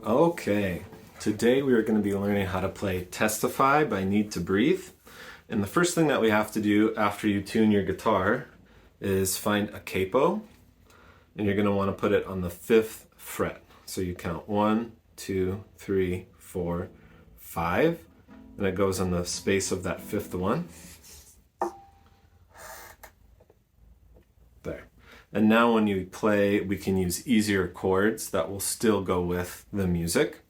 Okay, today we are going to be learning how to play Testify by Need to Breathe. And the first thing that we have to do after you tune your guitar is find a capo. And you're going to want to put it on the 5th fret. So you count 1, 2, 3, 4, 5. And it goes on the space of that 5th one. There. And now when you play, we can use easier chords that will still go with the music.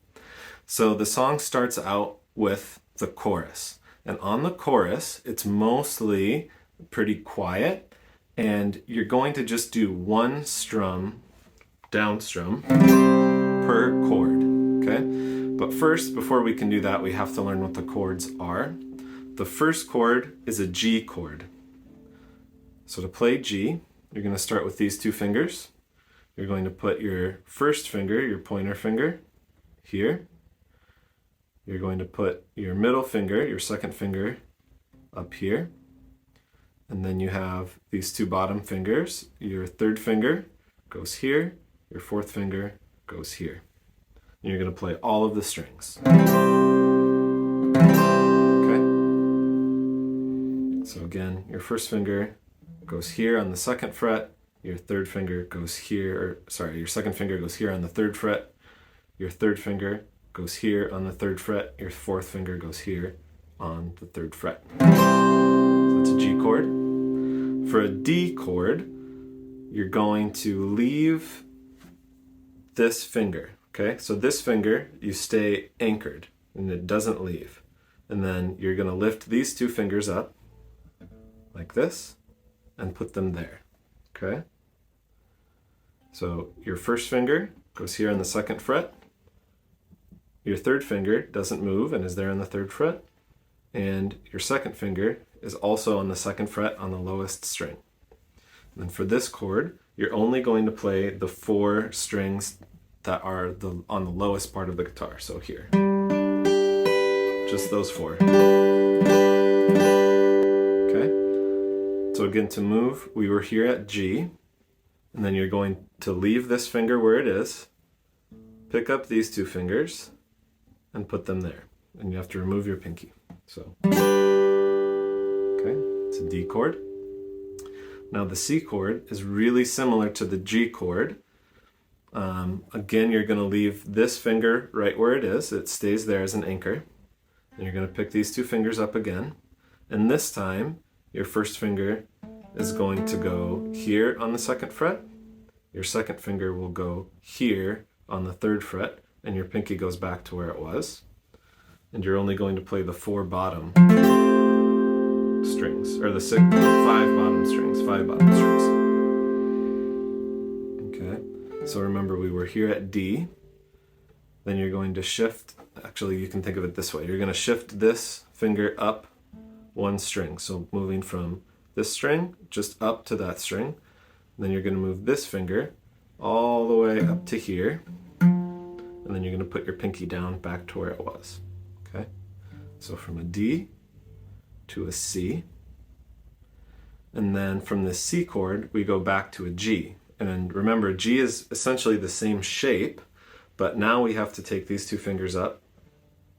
So the song starts out with the chorus. And on the chorus, it's mostly pretty quiet. And you're going to just do one strum, down strum, per chord, okay? But first, before we can do that, we have to learn what the chords are. The first chord is a G chord. So to play G, you're going to start with these two fingers. You're going to put your first finger, your pointer finger, here. You're going to put your middle finger, your second finger, up here. And then you have these two bottom fingers. Your third finger goes here. Your fourth finger goes here. And you're going to play all of the strings. Okay? So again, your first finger goes here on the 2nd fret, your third finger goes here, your second finger goes here on the 3rd fret, your third finger goes here on the 3rd fret, your fourth finger goes here on the 3rd fret. So that's a G chord. For a D chord, you're going to leave this finger, okay? So this finger, you stay anchored and it doesn't leave. And then you're gonna lift these two fingers up like this and put them there, okay? So your first finger goes here on the 2nd fret. Your third finger doesn't move and is there on the 3rd fret. And your second finger is also on the 2nd fret on the lowest string. And then for this chord, you're only going to play the 4 strings that are on the lowest part of the guitar. So here, just those 4. So again, to move, we were here at G, and then you're going to leave this finger where it is, pick up these two fingers, and put them there. And you have to remove your pinky. So, okay, it's a D chord. Now the C chord is really similar to the G chord. Again, you're going to leave this finger right where it is. It stays there as an anchor. And you're going to pick these two fingers up again. And this time, your first finger is going to go here on the 2nd fret. Your second finger will go here on the 3rd fret, and your pinky goes back to where it was. And you're only going to play the 4 bottom strings, or the 5 bottom strings, 5 bottom strings. Okay, so remember we were here at D. Then you're going to shift, actually you can think of it this way. You're going to shift this finger up 1 string. So moving from this string just up to that string. And then you're going to move this finger all the way up to here. And then you're going to put your pinky down back to where it was. Okay? So from a D to a C. And then from the C chord, we go back to a G. And remember, G is essentially the same shape, but now we have to take these two fingers up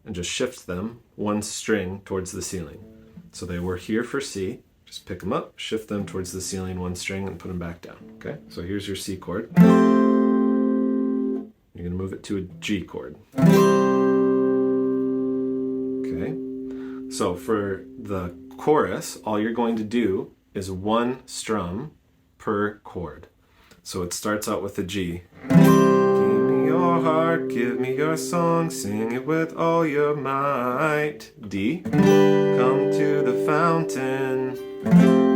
and just shift them 1 string towards the ceiling. So they were here for C, just pick them up, shift them towards the ceiling 1 string and put them back down, okay? So here's your C chord. You're gonna move it to a G chord. Okay, so for the chorus, all you're going to do is 1 strum per chord. So it starts out with a G. Your heart, give me your song, sing it with all your might. D, come to the fountain,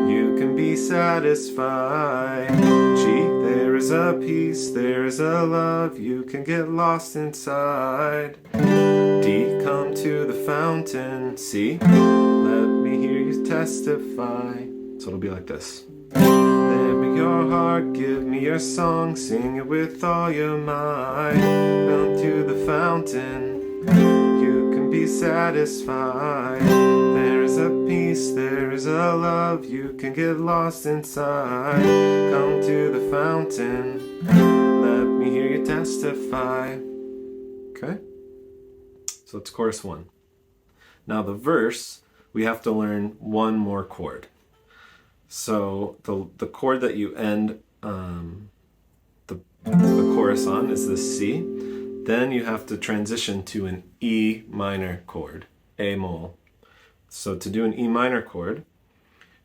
you can be satisfied. G, there is a peace, there is a love, you can get lost inside. D, come to the fountain. C, let me hear you testify. So it'll be like this. Your heart, give me your song, sing it with all your might. Come to the fountain, you can be satisfied. There is a peace, there is a love, you can get lost inside. Come to the fountain, let me hear you testify. Okay? So it's chorus 1. Now the verse, we have to learn one more chord. So the chord that you end the chorus on is this C. Then you have to transition to an E minor chord, A mol. So to do an E minor chord,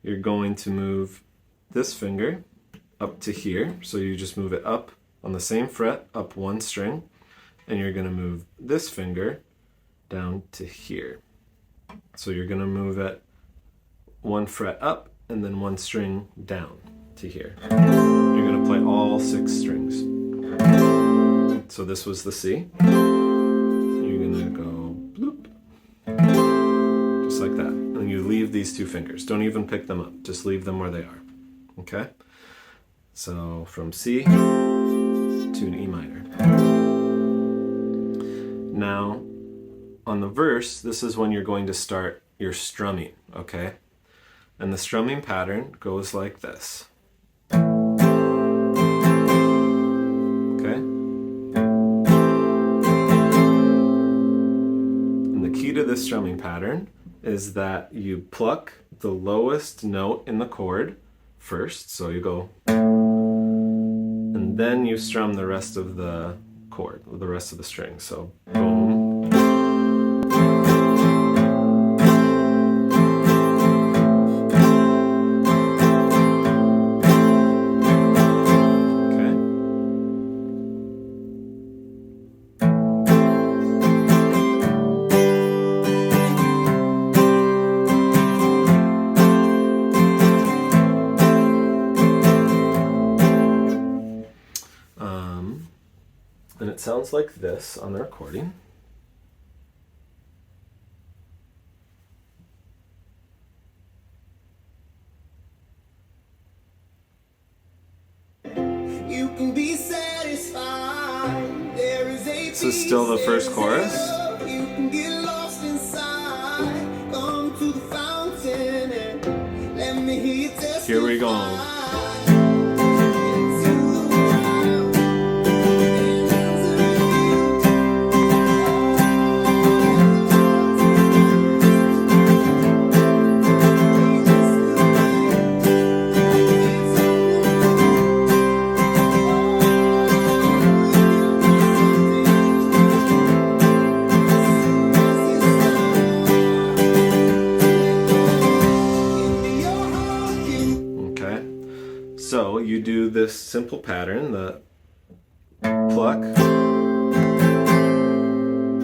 you're going to move this finger up to here. So you just move it up on the same fret, up one string, and you're going to move this finger down to here. So you're going to move it one fret up and then one string down to here. You're going to play all 6 strings. So this was the C. You're going to go bloop, just like that. And you leave these 2 fingers. Don't even pick them up. Just leave them where they are. Okay? So from C to an E minor. Now, on the verse, this is when you're going to start your strumming, okay? And the strumming pattern goes like this. Okay? And the key to this strumming pattern is that you pluck the lowest note in the chord first, so you go, and then you strum the rest of the chord, the rest of the string. So boom. And it sounds like this on the recording. You can be satisfied. There is a this is still the first chorus. You can get lost inside. Come to the fountain and let me hear you testify. Here we go. So you do this simple pattern, the pluck.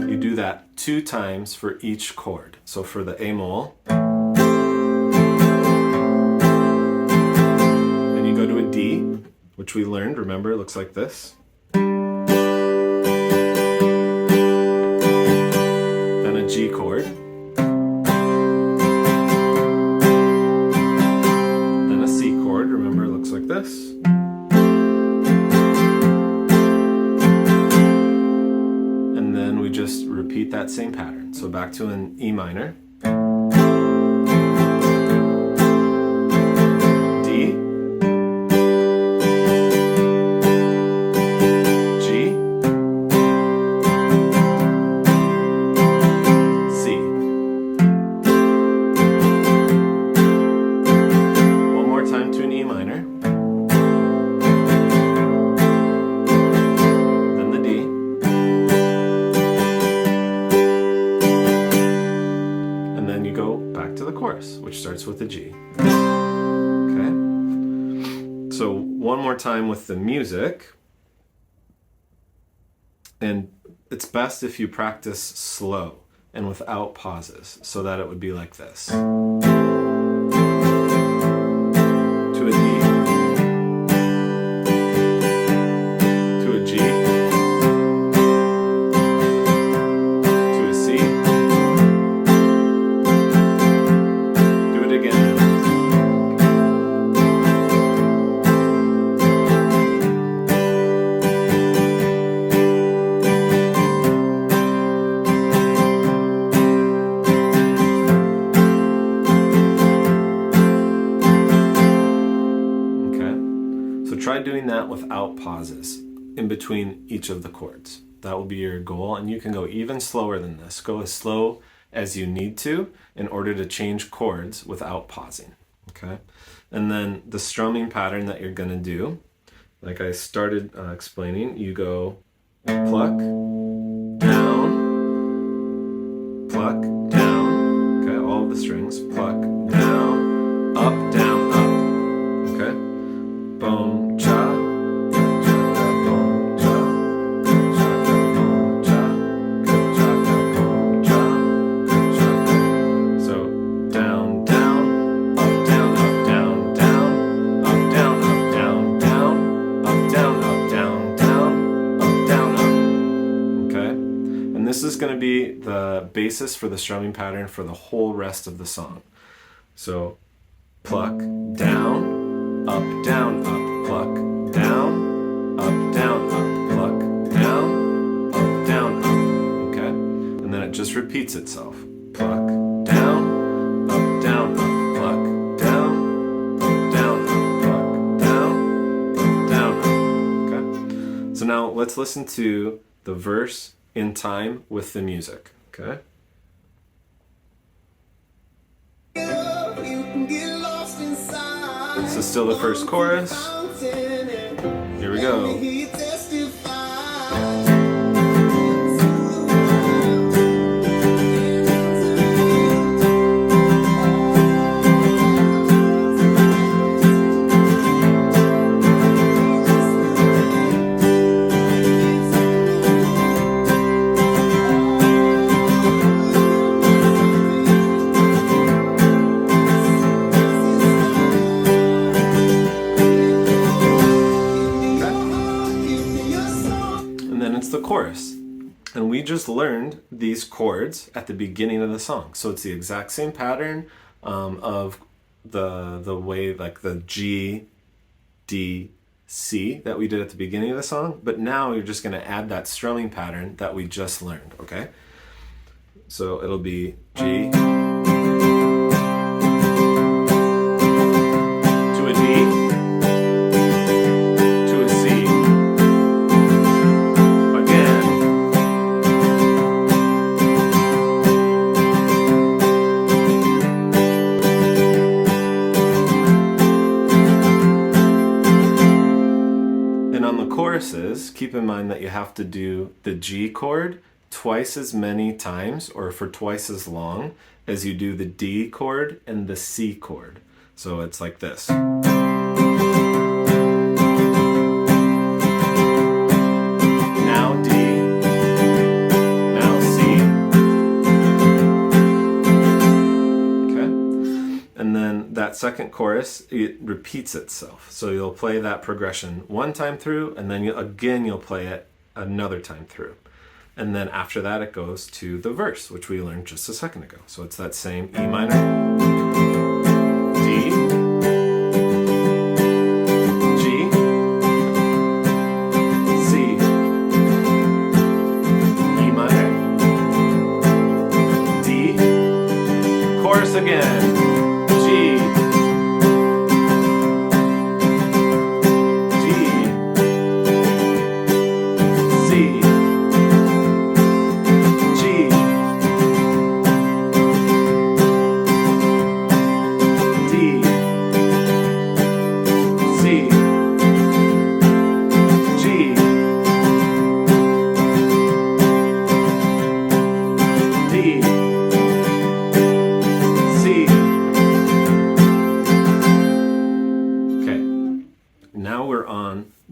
You do that 2 times for each chord. So for the A mol, then you go to a D, which we learned, remember, it looks like this. Then a G chord. Then a C chord, remember, it looks like this. And then we just repeat that same pattern. So back to an E minor. D. G. C. One more time to an E minor. Then the D. And then you go back to the chorus, which starts with a G. Okay? So one more time with the music. And it's best if you practice slow and without pauses, so that it would be like this. To a D. To a G. To a C. Do it again. Okay, so try doing that without pauses in between each of the chords. That will be your goal, and you can go even slower than this. Go as slow as you need to in order to change chords without pausing, okay? And then the strumming pattern that you're gonna do, like I started explaining, you go pluck, down, pluck, down, okay? All of the strings, pluck, down, up, okay? Boom, cha, this is going to be the basis for the strumming pattern for the whole rest of the song. So pluck, down, up, pluck, down, up, pluck, down, up, okay? And then it just repeats itself. Pluck, down, up, pluck, down, up, pluck, down, okay? So now let's listen to the verse in time with the music, okay? This is still the first chorus. Here we go. The chorus, and we just learned these chords at the beginning of the song, so it's the exact same pattern of the way, like the G, D, C that we did at the beginning of the song, but now you're just going to add that strumming pattern that we just learned, okay? So it'll be G to a D to a C. Keep in mind that you have to do the G chord twice as many times, or for twice as long, as you do the D chord and the C chord. So it's like this. Now D, now C. Okay? And then that second chorus, it repeats itself. So you'll play that progression one time through, and then you'll play it another time through. And then after that, it goes to the verse, which we learned just a second ago. So it's that same E minor, D, G, C, E minor, D, chorus again, G,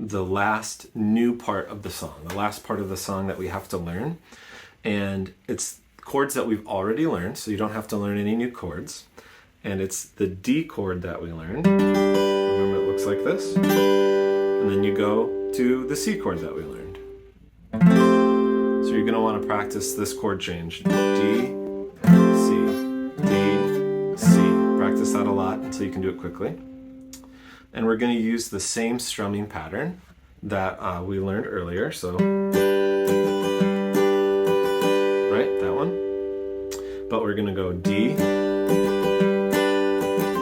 the last new part of the song, the last part of the song that we have to learn. And it's chords that we've already learned, so you don't have to learn any new chords. And it's the D chord that we learned. Remember, it looks like this. And then you go to the C chord that we learned. So you're going to want to practice this chord change. D, C, D, C. Practice that a lot until you can do it quickly. And we're going to use the same strumming pattern that we learned earlier. So, right, that one. But we're going to go D,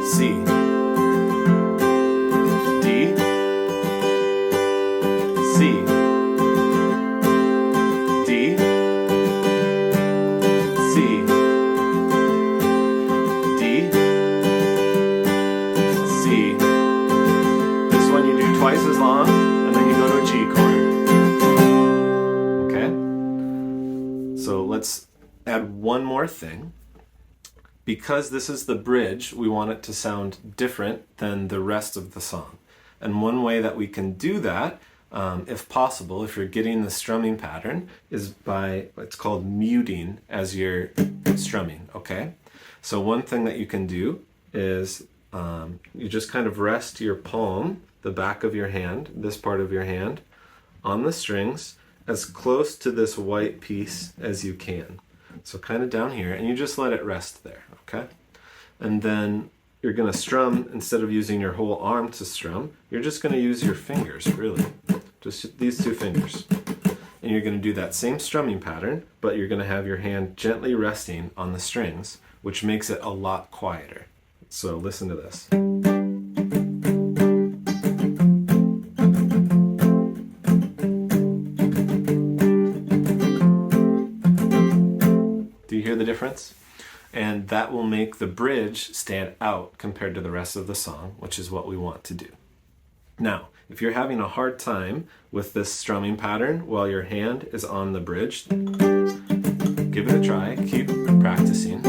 C, D, C, let's add one more thing. Because this is the bridge, we want it to sound different than the rest of the song. And one way that we can do that, if possible, if you're getting the strumming pattern, is by, it's called muting as you're strumming, okay? So one thing that you can do is you just kind of rest your palm, the back of your hand, this part of your hand, on the strings as close to this white piece as you can. So kind of down here, and you just let it rest there, okay? And then you're gonna strum, instead of using your whole arm to strum, you're just gonna use your fingers, really. Just these two fingers. And you're gonna do that same strumming pattern, but you're gonna have your hand gently resting on the strings, which makes it a lot quieter. So listen to this. Do you hear the difference? And that will make the bridge stand out compared to the rest of the song, which is what we want to do. Now, if you're having a hard time with this strumming pattern while your hand is on the bridge, give it a try, keep practicing.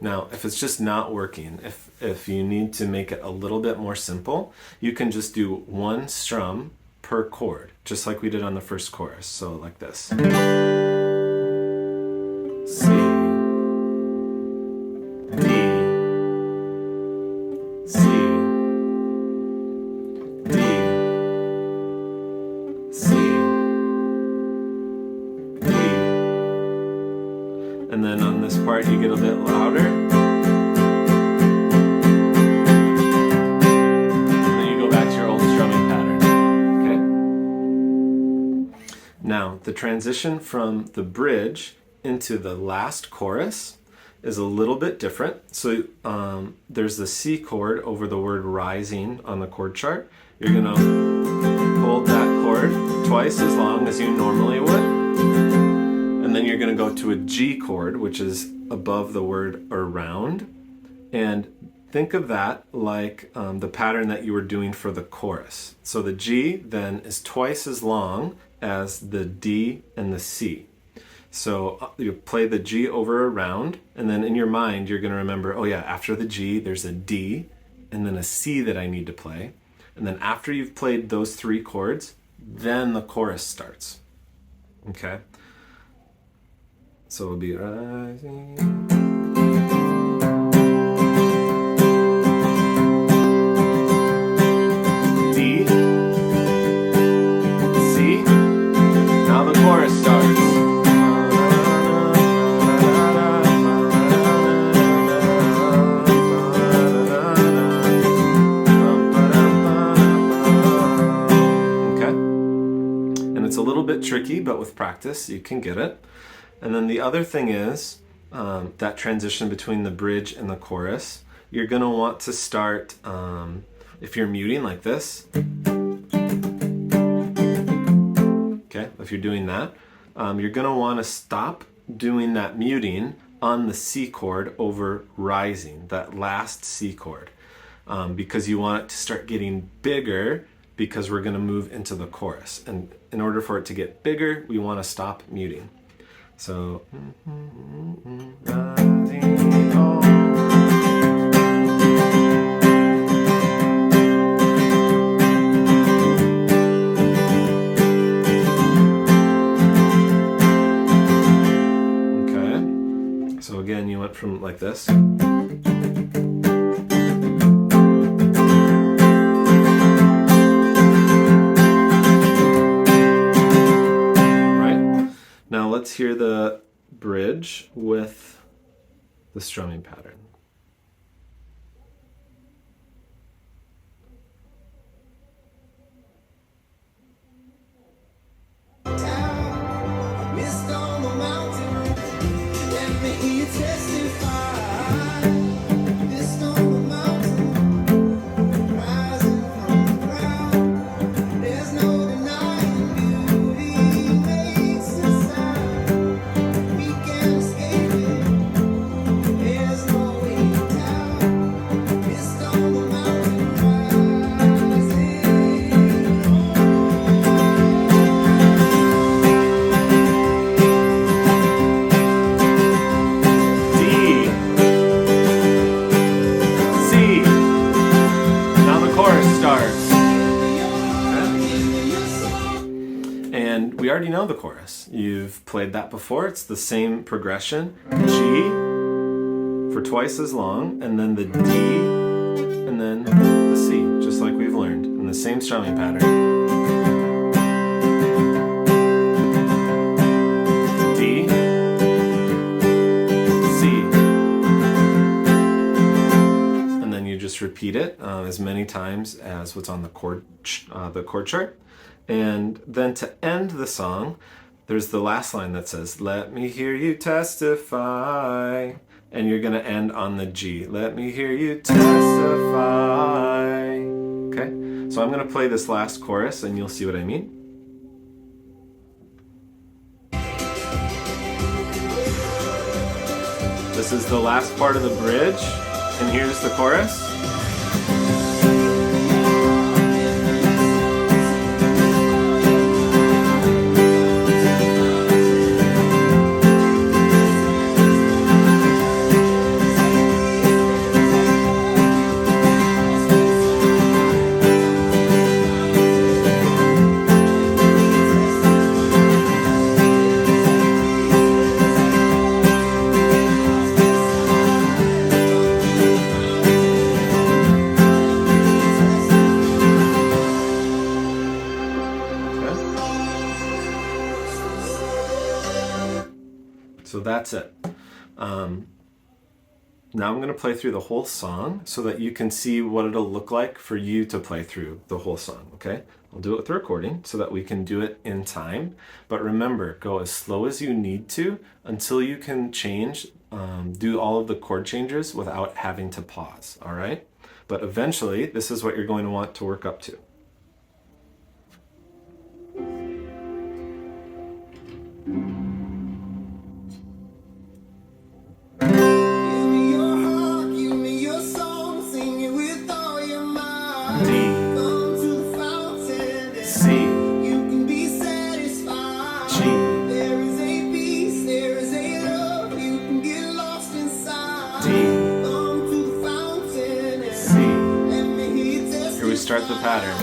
Now, if it's just not working, if you need to make it a little bit more simple, you can just do one strum per chord, just like we did on the first chorus. So like this. C, D, C, D, C, D. And then on this part you get a bit louder. Now, the transition from the bridge into the last chorus is a little bit different. So there's the C chord over the word rising on the chord chart. You're going to hold that chord twice as long as you normally would. And then you're going to go to a G chord, which is above the word around. And think of that like the pattern that you were doing for the chorus. So the G then is twice as long as the D and the C. So you play the G over around, and then in your mind you're going to remember, oh yeah, after the G there's a D and then a C that I need to play. And then after you've played those three chords, then the chorus starts. Okay? So it'll be rising. Tricky, but with practice you can get it. And then the other thing is that transition between the bridge and the chorus. You're going to want to start, if you're muting like this, okay, if you're doing that, you're going to want to stop doing that muting on the C chord over rising, that last C chord, because you want it to start getting bigger, because we're going to move into the chorus. And in order for it to get bigger, we want to stop muting. So, okay. So again, you went from like this. Now let's hear the bridge with the strumming pattern. Mist on the mountain, let me hear you testify. Mist on the mountain, rising from the ground. There's no denying beauty makes a sound. We can't escape it. There's no we already know the chorus. You've played that before. It's the same progression. G for twice as long, and then the D, and then the C, just like we've learned in the same strumming pattern. D, C, and then you just repeat it as many times as what's on the chord chart. And then to end the song, there's the last line that says, "Let me hear you testify." And you're going to end on the G. Let me hear you testify. Okay? So I'm going to play this last chorus and you'll see what I mean. This is the last part of the bridge, and here's the chorus. So that's it. Now I'm going to play through the whole song so that you can see what it'll look like for you to play through the whole song, okay? I'll do it with the recording so that we can do it in time. But remember, go as slow as you need to until you can change, do all of the chord changes without having to pause, all right? But eventually, this is what you're going to want to work up to. Start the pattern.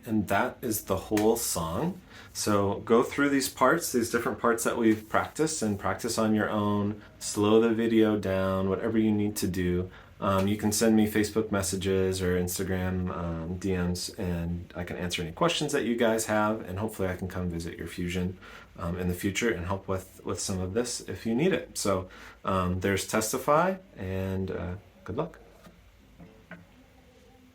and that is the whole song. So go through these parts, these different parts that we've practiced, and practice on your own. Slow the video down, whatever you need to do. You can send me Facebook messages or Instagram DMs, and I can answer any questions that you guys have, and hopefully I can come visit your Fusion in the future and help with some of this if you need it. So there's Testify, and good luck.